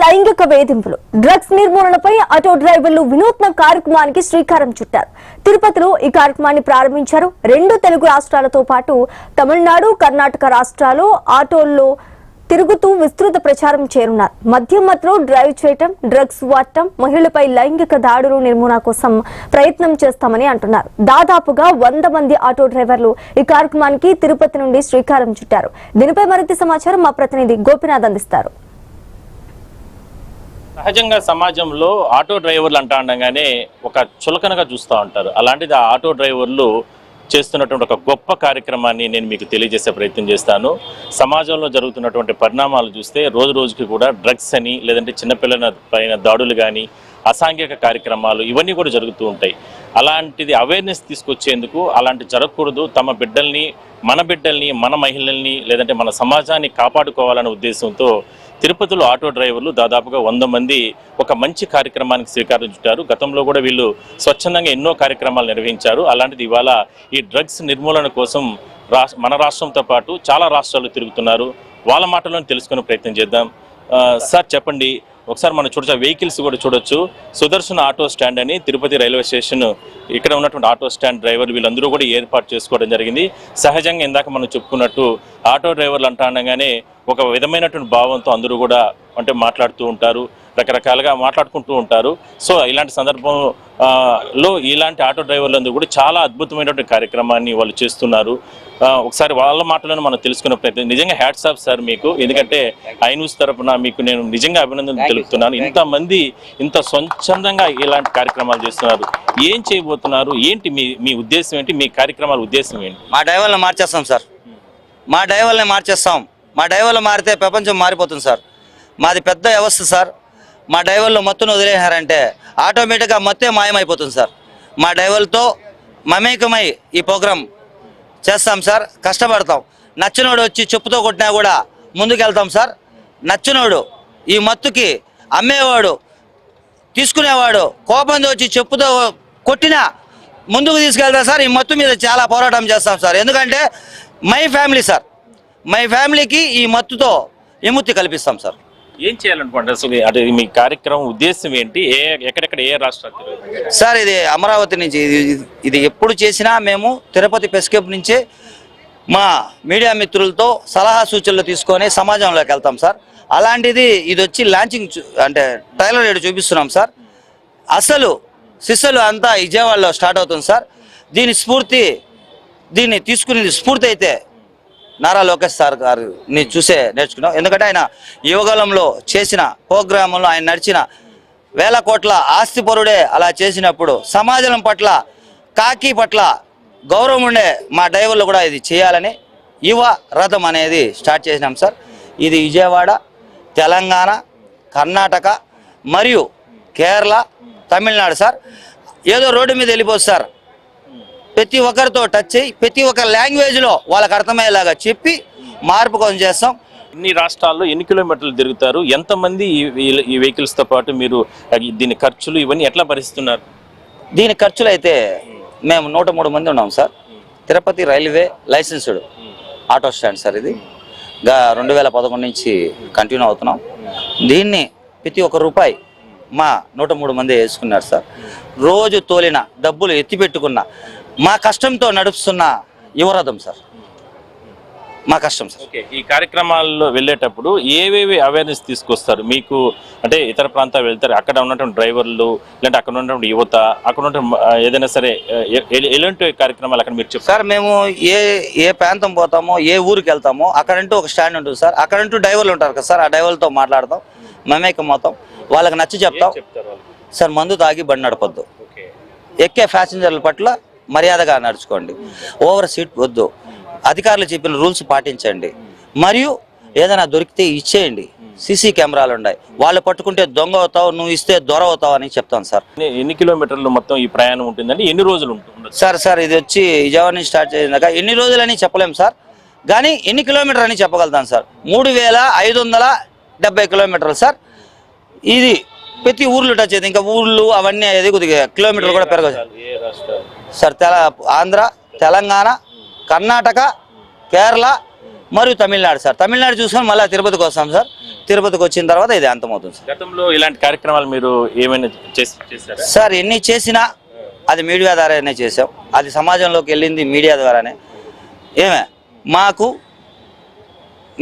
లైంగిక వేధింపులు, drugs నిర్మూలనపై auto డ్రైవర్లు వినూత్న కార్యక్రమానికి శ్రీకారం చుట్టారు. తిరుపతిలో ఈ కార్యక్రమాన్ని ప్రారంభించారు. 2 తెలుగు రాష్ట్రాలతో పాటు తమిళనాడు, కర్ణాటక రాష్ట్రాల్లో ఆటోల్లో తిరుగుతూ విస్తృత ప్రచారం చేరున్నారు. మద్యం మత్తులో డ్రైవ్ చేయటం, డ్రగ్స్ వాడటం, మహిళలపై లైంగిక దాడులు నిర్మూలన కోసం ప్రయత్నం చేస్తామని అంటున్నారు. దాదాపుగా 100 మంది ఆటో డ్రైవర్లు ఈ కార్యక్రమానికి తిరుపతి నుండి శ్రీకారం చుట్టారు. దీనిపై మరింత సమాచారం మా ప్రతినిధి గోపినాథ్ అందిస్తారు. సహజంగా సమాజంలో ఆటో డ్రైవర్లు అంటాగానే ఒక చులకనగా చూస్తూ ఉంటారు. అలాంటిది ఆ ఆటో డ్రైవర్లు చేస్తున్నటువంటి ఒక గొప్ప కార్యక్రమాన్ని నేను మీకు తెలియజేసే ప్రయత్నం చేస్తాను. సమాజంలో జరుగుతున్నటువంటి పరిణామాలు చూస్తే రోజు రోజుకి కూడా డ్రగ్స్ అని, లేదంటే చిన్నపిల్లల పైన దాడులు కానీ, అసాంఘిక కార్యక్రమాలు ఇవన్నీ కూడా జరుగుతూ ఉంటాయి. అలాంటిది అవేర్నెస్ తీసుకొచ్చేందుకు అలాంటి జరగకూడదు, తమ బిడ్డల్ని, మన మహిళల్ని, లేదంటే మన సమాజాన్ని కాపాడుకోవాలనే ఉద్దేశంతో తిరుపతిలో ఆటో డ్రైవర్లు దాదాపుగా 100 మంది ఒక మంచి కార్యక్రమానికి శ్రీకారం చుట్టారు. గతంలో కూడా వీళ్ళు స్వచ్ఛందంగా ఎన్నో కార్యక్రమాలు నిర్వహించారు. అలాంటిది ఇవాళ ఈ డ్రగ్స్ నిర్మూలన కోసం మన రాష్ట్రంతో పాటు చాలా రాష్ట్రాలు తిరుగుతున్నారు. వాళ్ళ మాటలను తెలుసుకునే ప్రయత్నం చేద్దాం. సార్ చెప్పండి, ఒకసారి మనం చూడొచ్చు, వెహికల్స్ కూడా చూడొచ్చు. సుదర్శన్ ఆటో స్టాండ్ అని తిరుపతి రైల్వే స్టేషన్, ఇక్కడ ఉన్నటువంటి ఆటో స్టాండ్ డ్రైవర్ వీళ్ళందరూ కూడా ఏర్పాటు చేసుకోవడం జరిగింది. సహజంగా ఇందాక మనం చెప్పుకున్నట్టు ఆటో డ్రైవర్లు అంటాగానే ఒక విధమైనటువంటి భావంతో అందరూ కూడా అంటే మాట్లాడుతూ ఉంటారు, రకరకాలుగా మాట్లాడుకుంటూ ఉంటారు. సో ఇలాంటి సందర్భంలో ఇలాంటి ఆటో డ్రైవర్లందరూ కూడా చాలా అద్భుతమైనటువంటి కార్యక్రమాన్ని వాళ్ళు చేస్తున్నారు. ఒకసారి వాళ్ళ మాటలను మనం తెలుసుకునే ప్రయత్నం. నిజంగా హ్యాట్స్ ఆఫ్ సార్ మీకు, ఎందుకంటే ఐ న్యూస్ తరఫున మీకు నేను నిజంగా అభినందనలు తెలుపుతున్నాను. ఇంతమంది ఇంత స్వచ్ఛందంగా ఇలాంటి కార్యక్రమాలు చేస్తున్నారు. ఏం చేయబోతున్నారు, ఏంటి మీ ఉద్దేశం ఏంటి, మీ కార్యక్రమాల ఉద్దేశం ఏంటి? మా డ్రైవర్లను మార్చేస్తాం సార్, మా డ్రైవర్లని మార్చేస్తాం. మా డ్రైవర్లు మారితే ప్రపంచం మారిపోతుంది సార్. మాది పెద్ద వ్యవస్థ సార్. మా డ్రైవర్లు మత్తును వదిలేశారంటే ఆటోమేటిక్గా మత్తే మాయమైపోతుంది సార్. మా డ్రైవర్లతో మమేకమై ఈ ప్రోగ్రాం చేస్తాం సార్. కష్టపడతాం. నచ్చినోడు వచ్చి చెప్పుతో కొట్టినా కూడా ముందుకెళ్తాం సార్. నచ్చినోడు, ఈ మత్తుకి అమ్మేవాడు, తీసుకునేవాడు కోపంతో వచ్చి చెప్పుతో కొట్టినా ముందుకు తీసుకెళ్తాం సార్. ఈ మత్తు మీద చాలా పోరాటం చేస్తాం సార్. ఎందుకంటే మై ఫ్యామిలీ సార్, మై ఫ్యామిలీకి ఈ మత్తుతో విముక్తి కల్పిస్తాం సార్. ఏం చేయాలనుకుంటారు అసలు? అంటే మీ కార్యక్రమం ఉద్దేశం ఏంటి? ఎక్కడెక్కడ ఏ రాష్ట్రాలు సార్? ఇది అమరావతి నుంచి, ఇది ఎప్పుడు చేసినా మేము తిరుపతి ప్రెస్ క్లబ్ నుంచే మా మీడియా మిత్రులతో సలహా సూచనలు తీసుకొని సమాజంలోకి వెళ్తాం సార్. అలాంటిది ఇది వచ్చి లాంచింగ్ అంటే ట్రైలర్ రేటు చూపిస్తున్నాం సార్. అసలు సిస్సలు అంతా విజయవాడలో స్టార్ట్ అవుతుంది సార్. దీన్ని తీసుకునేది స్ఫూర్తి అయితే నారా లోకేష్ సార్ గారిని చూసే నేర్చుకున్నాం. ఎందుకంటే ఆయన యువకాలంలో చేసిన ప్రోగ్రాములు, ఆయన నడిచిన 1000 కోట్ల ఆస్తి పరుడే అలా చేసినప్పుడు సమాజం పట్ల, కాకి పట్ల గౌరవం ఉండే మా డ్రైవర్లు కూడా ఇది చేయాలని యువ రథం అనేది స్టార్ట్ చేసినాం సార్. ఇది విజయవాడ, తెలంగాణ, కర్ణాటక మరియు కేరళ, తమిళనాడు సార్. ఏదో రోడ్డు మీద వెళ్ళిపోదు సార్. ప్రతి ఒక్కరితో టచ్ అయ్యి ప్రతి ఒక్క లాంగ్వేజ్లో వాళ్ళకి అర్థమయ్యేలాగా చెప్పి మార్పు కోసం చేస్తాం. ఇన్ని రాష్ట్రాల్లో ఎన్ని కిలోమీటర్లు తిరుగుతారు? ఎంతమంది ఈ వెహికల్స్తో పాటు మీరు దీని ఖర్చులు ఇవన్నీ ఎట్లా భరిస్తున్నారు? దీని ఖర్చులు అయితే మేము 103 మంది ఉన్నాం sir. Tirupati railway licensed auto stand sir. ఇది 2011 నుంచి కంటిన్యూ అవుతున్నాం. దీన్ని ప్రతి ఒక్క రూపాయి మా 103 మంది వేసుకున్నారు సార్. రోజు తోలిన డబ్బులు ఎత్తిపెట్టుకున్న మా కష్టంతో నడుస్తున్న యువరథం సార్, మా కష్టం సార్. ఓకే, ఈ కార్యక్రమాల్లో వెళ్ళేటప్పుడు ఏవేవి అవేర్నెస్ తీసుకొస్తారు మీకు? అంటే ఇతర ప్రాంతాలు వెళ్తారు, అక్కడ ఉన్నటువంటి డ్రైవర్లు, లేదంటే అక్కడ ఉన్నటువంటి యువత, అక్కడ ఉన్నటువంటి ఏదైనా సరే ఎలాంటి కార్యక్రమాలు అక్కడ మీరు చెప్తారు సార్? మేము ఏ ప్రాంతం పోతామో, ఏ ఊరికి వెళ్తామో అక్కడంటూ ఒక స్టాండ్ ఉంటుంది సార్. అక్కడంటూ డ్రైవర్లు ఉంటారు కదా సార్, ఆ డ్రైవర్లతో మాట్లాడతాం, మమేకమవుతాం, వాళ్ళకి నచ్చి చెప్తాం సార్. మందు తాగి బండి నడపొద్దు, ఎక్కే ప్యాసింజర్ల పట్ల మర్యాదగా నడుచుకోండి, ఓవర్ సీట్ వద్దు, అధికారులు చెప్పిన రూల్స్ పాటించండి, మరియు ఏదైనా దొరికితే ఇచ్చేయండి. సీసీ కెమెరాలు ఉన్నాయి, వాళ్ళు పట్టుకుంటే దొంగ అవుతావు, నువ్వు ఇస్తే దొర అవుతావు అని చెప్తాను సార్. ఎన్ని కిలోమీటర్లు మొత్తం ఈ ప్రయాణం ఉంటుందండి? ఎన్ని రోజులు ఉంటుంది సార్? ఇది వచ్చి విజయవాడ నుంచి స్టార్ట్ చేసినాక ఎన్ని రోజులని చెప్పలేము సార్, కానీ ఎన్ని కిలోమీటర్ అని చెప్పగలుగుతాను సార్. 3570 కిలోమీటర్లు సార్. ఇది ప్రతి ఊర్లు టచ్ అయితే, ఇంకా ఊర్లు అవన్నీ అయ్యేది కొద్దిగా కిలోమీటర్లు కూడా పెరగదు సార్. ఆంధ్ర, తెలంగాణ, కర్ణాటక, కేరళ మరియు తమిళనాడు సార్. తమిళనాడు చూసుకొని మళ్ళీ తిరుపతికి వస్తాం సార్. తిరుపతికి వచ్చిన తర్వాత ఇది అంతమవుతుంది సార్. గతంలో ఇలాంటి కార్యక్రమాలు మీరు ఏమైనా చేశారా? సార్ ఎన్ని చేసినా అది మీడియా ద్వారానే చేసాం, అది సమాజంలోకి వెళ్ళింది మీడియా ద్వారానే.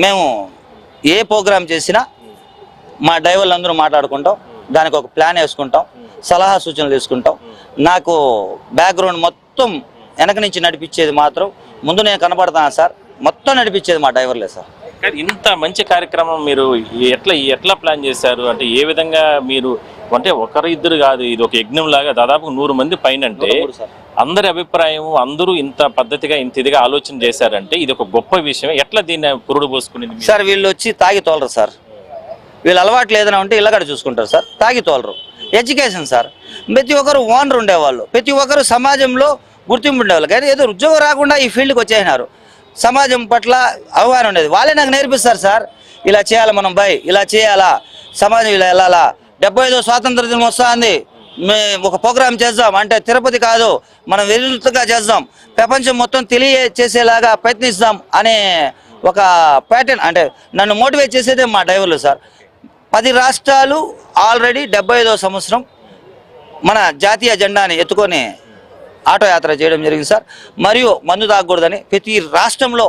మేము ఏ ప్రోగ్రాం చేసినా మా డ్రైవర్లు అందరూ మాట్లాడుకుంటాం, దానికి ఒక ప్లాన్ వేసుకుంటాం, సలహా సూచనలు తీసుకుంటాం. నాకు బ్యాక్గ్రౌండ్ మొత్తం వెనక నుంచి నడిపించేది మాత్రం ముందు నేను కనపడతాను సార్, మొత్తం నడిపించేది మా డ్రైవర్లే సార్. కానీ ఇంత మంచి కార్యక్రమం మీరు ఎట్లా ప్లాన్ చేశారు? అంటే ఏ విధంగా మీరు, అంటే ఒకరు ఇద్దరు కాదు, ఇది ఒక యజ్ఞం లాగా దాదాపు 100 మంది పైన, అంటే అందరి అభిప్రాయం, అందరూ ఇంత పద్ధతిగా ఇంత ఇదిగా ఆలోచన చేశారంటే ఇది ఒక గొప్ప విషయం. ఎట్లా దీన్ని పురుడు పోసుకునేది సార్? వీళ్ళు వచ్చి తాగి తోలరు సార్, వీళ్ళు అలవాట్లు ఏదైనా ఉంటే ఇళ్ళగడ చూసుకుంటారు సార్, తాగి తోలరు. ఎడ్యుకేషన్ సార్, ప్రతి ఒక్కరు ఓనర్ ఉండేవాళ్ళు, ప్రతి ఒక్కరు సమాజంలో గుర్తింపు ఉండేవాళ్ళు. కానీ ఏదో ఉద్యోగం రాకుండా ఈ ఫీల్డ్కి వచ్చేసినారు, సమాజం పట్ల అవగాహన ఉండేది. వాళ్ళే నాకు నేర్పిస్తారు సార్, ఇలా చేయాలి మనం ఇలా చేయాలా, సమాజం ఇలా వెళ్ళాలా, 75వ స్వాతంత్ర దినం వస్తుంది, ఒక ప్రోగ్రాం చేద్దాం అంటే తిరుపతి కాదు మనం విస్తృతంగా చేద్దాం, ప్రపంచం మొత్తం తెలియచేసేలాగా ప్రయత్నిస్తాం అనే ఒక ప్యాటర్న్. అంటే నన్ను మోటివేట్ చేసేదే మా డ్రైవర్లు సార్. 10 రాష్ట్రాలు ఆల్రెడీ 75వ సంవత్సరం మన జాతీయ జెండాని ఎత్తుకొని ఆటో యాత్ర చేయడం జరిగింది సార్. మరియు మందు తాగకూడదని ప్రతి రాష్ట్రంలో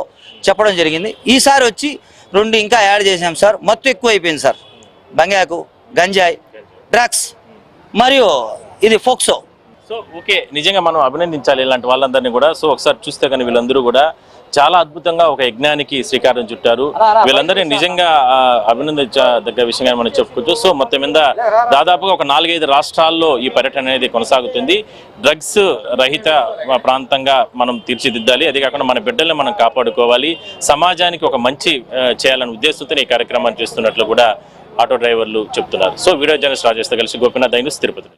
చెప్పడం జరిగింది. ఈసారి వచ్చి 2 ఇంకా యాడ్ చేసాం సార్. మొత్తం ఎక్కువ అయిపోయింది సార్, బంగాకు, గంజాయి, డ్రగ్స్ మరియు ఇది ఫోక్సో. సో ఓకే, నిజంగా మనం అభినందించాలి ఇలాంటి వాళ్ళందరినీ కూడా. సో ఒకసారి చూస్తే కానీ వీళ్ళందరూ కూడా చాలా అద్భుతంగా ఒక యజ్ఞానికి శ్రీకారం చుట్టారు. వీళ్ళందరినీ నిజంగా అభినందించదగ్గ విషయంగా మనం చెప్పుకోవచ్చు. సో మొత్తం మీద దాదాపుగా ఒక 4-5 రాష్ట్రాల్లో ఈ పర్యటన అనేది కొనసాగుతుంది. డ్రగ్స్ రహిత ప్రాంతంగా మనం తీర్చిదిద్దాలి, అదే కాకుండా మన బిడ్డల్ని మనం కాపాడుకోవాలి, సమాజానికి ఒక మంచి చేయాలనే ఉద్దేశంతో ఈ కార్యక్రమాన్ని చేస్తున్నట్లు కూడా ఆటో డ్రైవర్లు చెప్తున్నారు. సో వీడియో జర్నలిస్ట్ రాజేష్తో కలిసి గోపీనాథ్, తిరుపతి.